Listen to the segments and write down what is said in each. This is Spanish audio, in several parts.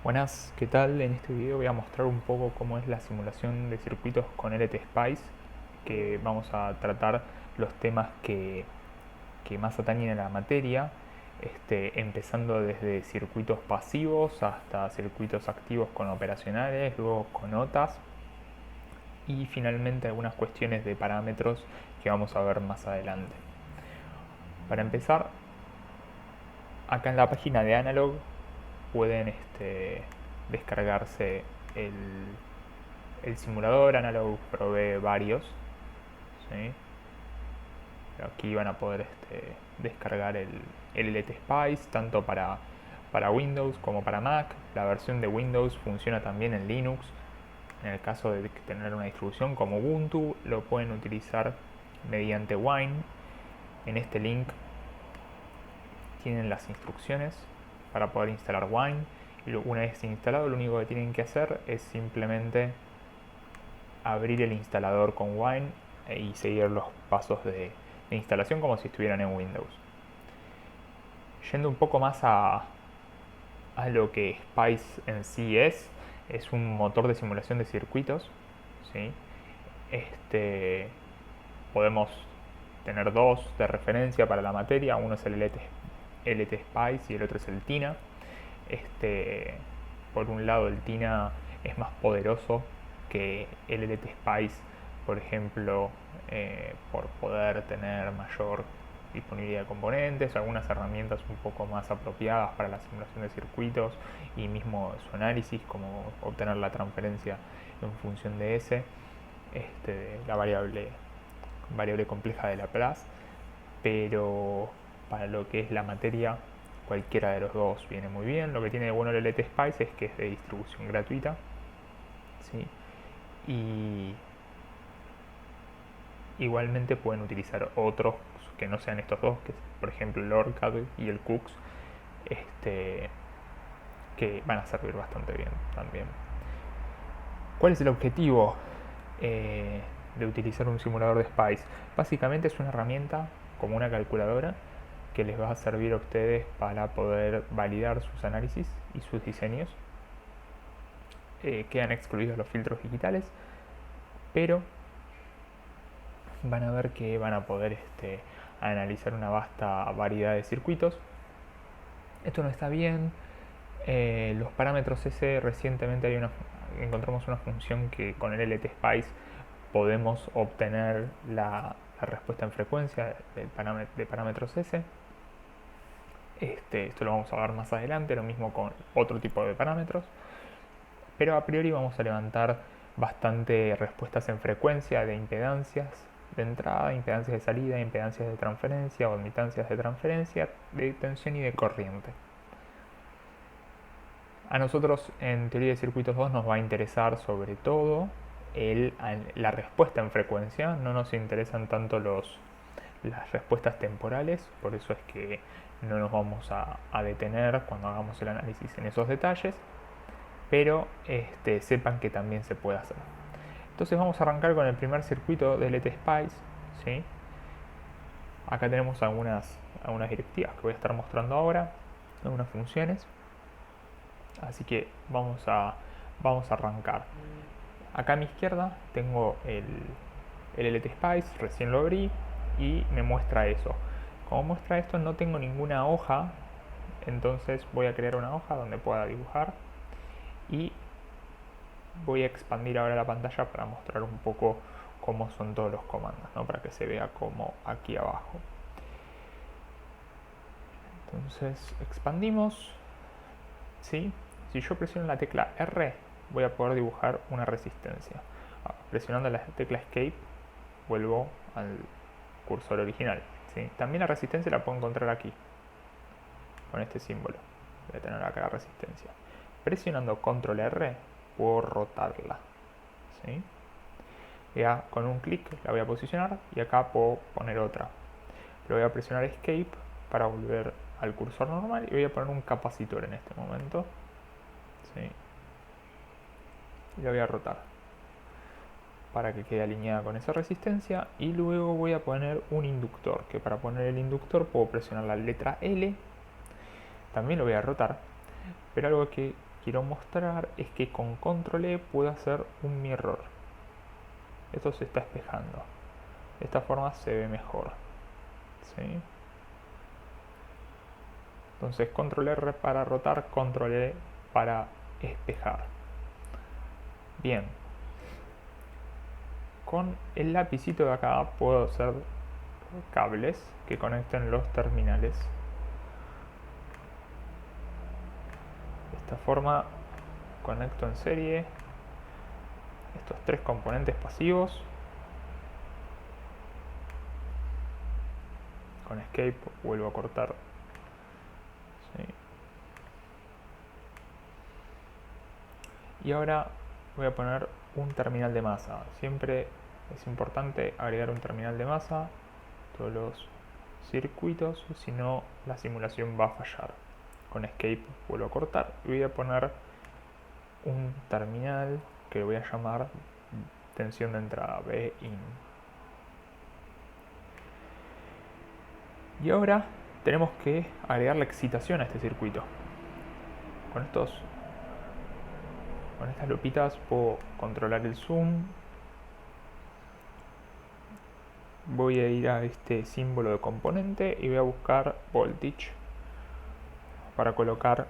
Buenas, ¿qué tal? En este video voy a mostrar un poco cómo es la simulación de circuitos con LTSpice, que vamos a tratar los temas que más atañen a la materia, empezando desde circuitos pasivos hasta circuitos activos con operacionales, luego con OTAs y finalmente algunas cuestiones de parámetros que vamos a ver más adelante. Para empezar, acá en la página de Analog pueden descargarse el, el simulador. Analog provee varios, ¿sí? Aquí van a poder descargar el LTSpice tanto para Windows como para Mac. La versión de Windows funciona también en Linux. En el caso de tener una distribución como Ubuntu, lo pueden utilizar mediante Wine. En este link tienen las instrucciones para poder instalar Wine. Y una vez instalado, lo único que tienen que hacer es simplemente abrir el instalador con Wine y seguir los pasos de instalación como si estuvieran en Windows. Yendo un poco más a lo que Spice en sí es un motor de simulación de circuitos, ¿sí? Podemos tener dos de referencia para la materia. Uno es el LTSpice y el otro es el TINA. Por un lado, el TINA es más poderoso que el LTSpice, por ejemplo, por poder tener mayor disponibilidad de componentes, algunas herramientas un poco más apropiadas para la simulación de circuitos y mismo su análisis, como obtener la transferencia en función de la variable compleja de Laplace. Pero para lo que es la materia, cualquiera de los dos viene muy bien. Lo que tiene de bueno el LTSpice es que es de distribución gratuita, ¿sí? Y igualmente pueden utilizar otros que no sean estos dos, que es, por ejemplo, el ORCAD y el CUX, que van a servir bastante bien también. ¿Cuál es el objetivo de utilizar un simulador de Spice? Básicamente es una herramienta como una calculadora que les va a servir a ustedes para poder validar sus análisis y sus diseños. Quedan excluidos los filtros digitales, pero van a ver que van a poder analizar una vasta variedad de circuitos. Esto no está bien. Los parámetros S, recientemente encontramos una función que con el LTSpice podemos obtener la respuesta en frecuencia de parámetros S. Esto lo vamos a ver más adelante, lo mismo con otro tipo de parámetros. Pero a priori vamos a levantar bastante respuestas en frecuencia de impedancias de entrada, impedancias de salida, impedancias de transferencia o admitancias de transferencia, de tensión y de corriente. A nosotros en teoría de circuitos 2 nos va a interesar sobre todo la respuesta en frecuencia. No nos interesan tanto las respuestas temporales, por eso es que no nos vamos a detener cuando hagamos el análisis en esos detalles, pero sepan que también se puede hacer. Entonces vamos a arrancar con el primer circuito de LTSpice, ¿sí? Acá tenemos algunas directivas que voy a estar mostrando ahora, algunas funciones. Así que vamos a arrancar. Acá a mi izquierda tengo el LTSpice, recién lo abrí y me muestra eso. Como muestra esto no tengo ninguna hoja, entonces voy a crear una hoja donde pueda dibujar y voy a expandir ahora la pantalla para mostrar un poco cómo son todos los comandos, ¿no? Para que se vea como aquí abajo. Entonces expandimos, ¿sí? Si yo presiono la tecla R voy a poder dibujar una resistencia. Presionando la tecla Escape vuelvo al cursor original, ¿sí? También la resistencia la puedo encontrar aquí, con este símbolo. Voy a tener acá la resistencia. Presionando Control R puedo rotarla, ¿sí? Ya con un clic la voy a posicionar y acá puedo poner otra. Pero voy a presionar Escape para volver al cursor normal y voy a poner un capacitor en este momento, ¿sí? Y la voy a rotar para que quede alineada con esa resistencia y luego voy a poner un inductor, que para poner el inductor puedo presionar la letra L, también lo voy a rotar, pero algo que quiero mostrar es que con control E puedo hacer un mirror. Esto se está espejando. De esta forma se ve mejor. ¿Sí? Entonces control R para rotar, control E para espejar. Bien. Con el lapicito de acá puedo hacer cables que conecten los terminales. De esta forma conecto en serie estos tres componentes pasivos. Con escape vuelvo a cortar. ¿Sí? Y ahora voy a poner un terminal de masa. Siempre es importante agregar un terminal de masa a todos los circuitos, si no la simulación va a fallar. Con escape vuelvo a cortar y voy a poner un terminal que voy a llamar tensión de entrada, Bin. Y ahora tenemos que agregar la excitación a este circuito. Con estas lupitas puedo controlar el zoom. Voy a ir a este símbolo de componente y voy a buscar voltage para colocar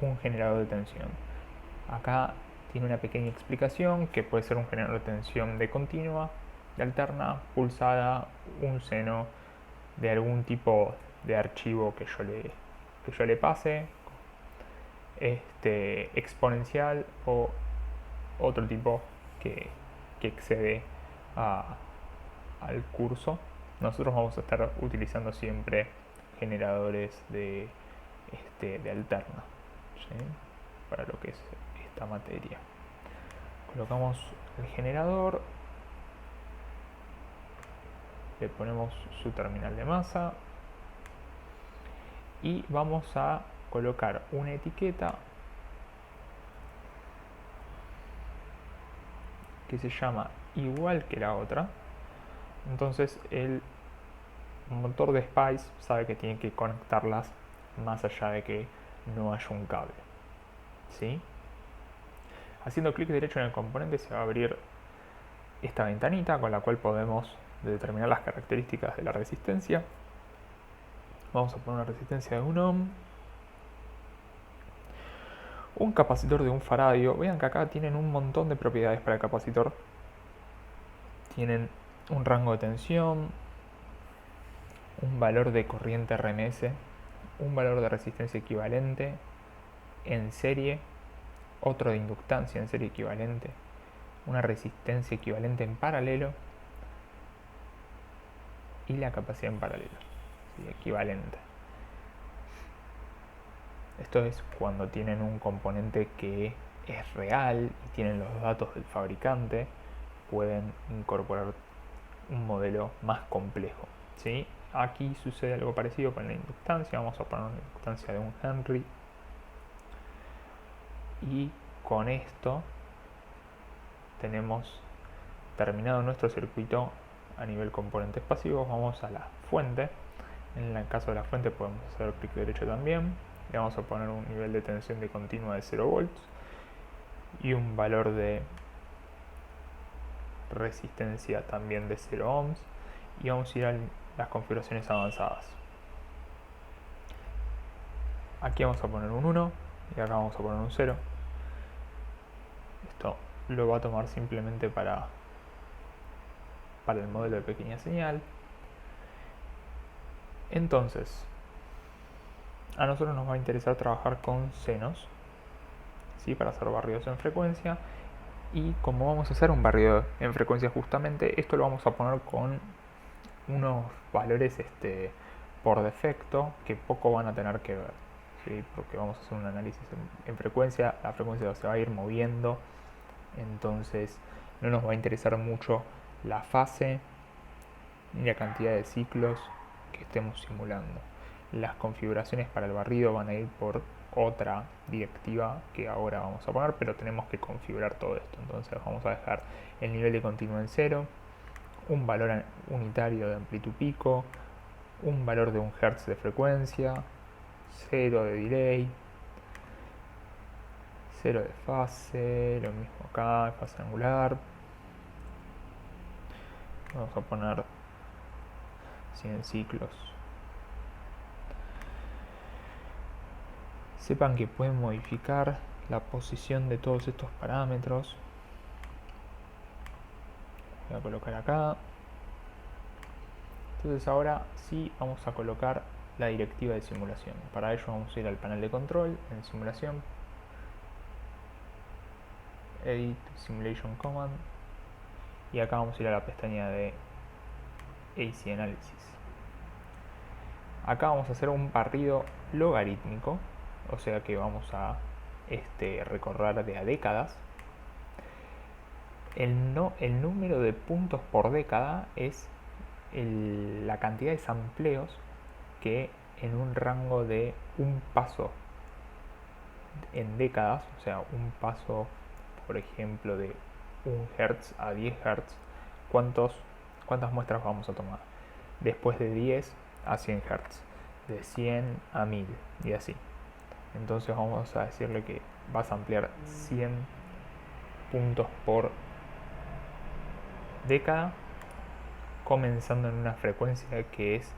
un generador de tensión. Acá tiene una pequeña explicación que puede ser un generador de tensión de continua, de alterna, pulsada, un seno de algún tipo de archivo que yo le pase, exponencial o otro tipo que excede al curso. Nosotros vamos a estar utilizando siempre generadores de alterna, ¿sí? Para lo que es esta materia. Colocamos el generador, le ponemos su terminal de masa y vamos a colocar una etiqueta que se llama igual que la otra. Entonces el motor de Spice sabe que tiene que conectarlas más allá de que no haya un cable. ¿Sí? Haciendo clic derecho en el componente se va a abrir esta ventanita con la cual podemos determinar las características de la resistencia. Vamos a poner una resistencia de 1 ohm. Un capacitor de 1 faradio. Vean que acá tienen un montón de propiedades para el capacitor. Tienen un rango de tensión, un valor de corriente RMS, un valor de resistencia equivalente en serie, otro de inductancia en serie equivalente, una resistencia equivalente en paralelo y la capacidad en paralelo, ¿sí? Equivalente. Esto es cuando tienen un componente que es real y tienen los datos del fabricante, pueden incorporar un modelo más complejo, ¿sí? Aquí sucede algo parecido con la inductancia. Vamos a poner una inductancia de 1 Henry y con esto tenemos terminado nuestro circuito a nivel componentes pasivos. Vamos a la fuente. En el caso de la fuente podemos hacer clic derecho también. Le vamos a poner un nivel de tensión de continua de 0 volts y un valor de resistencia también de 0 ohms. Y vamos a ir a las configuraciones avanzadas. Aquí vamos a poner un 1 y acá vamos a poner un 0. Esto lo va a tomar simplemente para el modelo de pequeña señal. Entonces, a nosotros nos va a interesar trabajar con senos, ¿sí? Para hacer barridos en frecuencia. Y como vamos a hacer un barrido en frecuencia justamente, esto lo vamos a poner con unos valores por defecto que poco van a tener que ver, ¿sí? Porque vamos a hacer un análisis en frecuencia, la frecuencia se va a ir moviendo, entonces no nos va a interesar mucho la fase ni la cantidad de ciclos que estemos simulando. Las configuraciones para el barrido van a ir por otra directiva que ahora vamos a poner, pero tenemos que configurar todo esto. Entonces vamos a dejar el nivel de continuo en 0, un valor unitario de amplitud pico, un valor de 1 Hz de frecuencia, 0 de delay, 0 de fase, lo mismo acá, fase angular. Vamos a poner 100 ciclos. Sepan que pueden modificar la posición de todos estos parámetros. Voy a colocar acá. Entonces ahora sí vamos a colocar la directiva de simulación. Para ello vamos a ir al panel de control, en simulación, Edit Simulation Command, y acá vamos a ir a la pestaña de AC Analysis. Acá vamos a hacer un barrido logarítmico, o sea que vamos a recorrer de a décadas. El número de puntos por década es la cantidad de sampleos que en un rango de un paso en décadas, o sea, un paso, por ejemplo, de 1 Hz a 10 Hz, ¿cuántas muestras vamos a tomar? Después de 10 a 100 Hz, de 100 a 1000 y así. Entonces vamos a decirle que vas a ampliar 100 puntos por década, comenzando en una frecuencia que es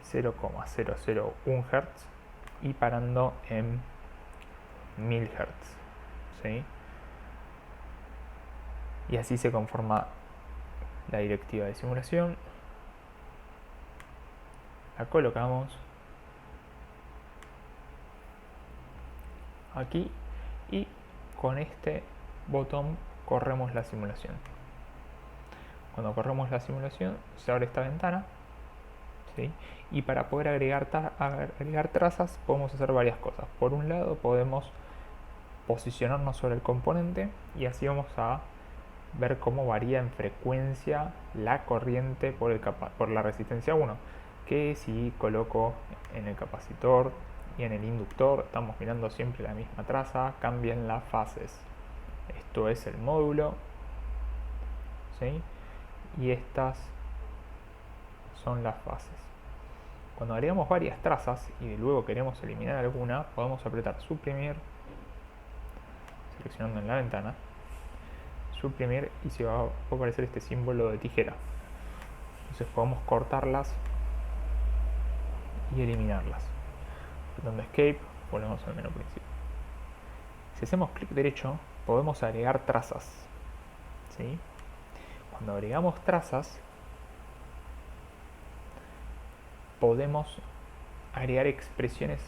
0,001 Hz y parando en 1000 Hz, ¿sí? Y así se conforma la directiva de simulación. La colocamos aquí y con este botón corremos la simulación. Cuando corremos la simulación se abre esta ventana, ¿sí? Y para poder agregar trazas podemos hacer varias cosas. Por un lado podemos posicionarnos sobre el componente y así vamos a ver cómo varía en frecuencia la corriente por la resistencia 1, que si coloco en el capacitor y en el inductor estamos mirando siempre la misma traza, cambian las fases. Esto es el módulo, ¿sí? Y estas son las fases. Cuando agregamos varias trazas y luego queremos eliminar alguna, podemos apretar suprimir, seleccionando en la ventana, suprimir, y se va a aparecer este símbolo de tijera. Entonces podemos cortarlas y eliminarlas. Apretando Escape, volvemos al menú principal. Si hacemos clic derecho, podemos agregar trazas, ¿sí? Cuando agregamos trazas, podemos agregar expresiones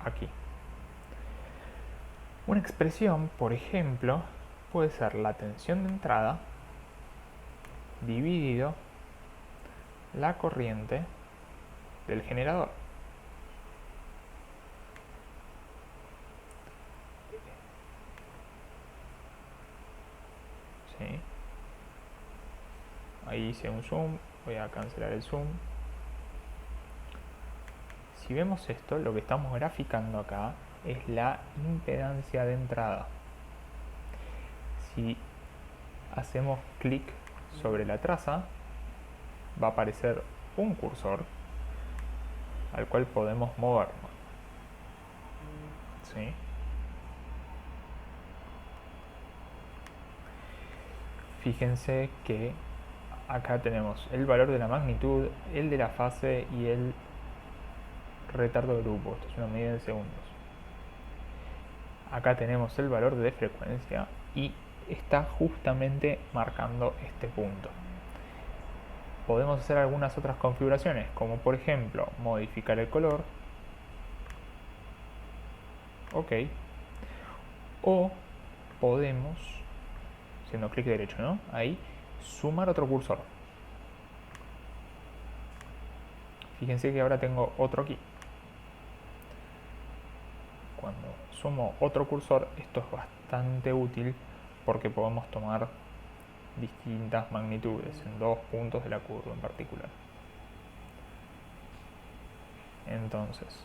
aquí. Una expresión, por ejemplo, puede ser la tensión de entrada dividido la corriente del generador. ¿Sí? Ahí hice un zoom, voy a cancelar el zoom. Si vemos esto, lo que estamos graficando acá es la impedancia de entrada. Si hacemos clic sobre la traza, va a aparecer un cursor al cual podemos movernos, ¿sí? Fíjense que acá tenemos el valor de la magnitud, el de la fase y el retardo de grupo. Esto es una medida en segundos. Acá tenemos el valor de frecuencia y está justamente marcando este punto. Podemos hacer algunas otras configuraciones, como por ejemplo modificar el color, ok, o podemos, haciendo clic derecho, ¿no? Ahí, sumar otro cursor. Fíjense que ahora tengo otro aquí. Cuando sumo otro cursor, esto es bastante útil porque podemos tomar distintas magnitudes en dos puntos de la curva en particular. Entonces,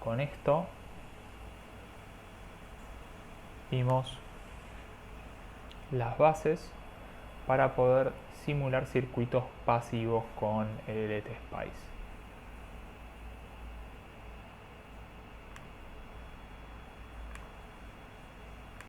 con esto vimos las bases para poder simular circuitos pasivos con el LT Spice.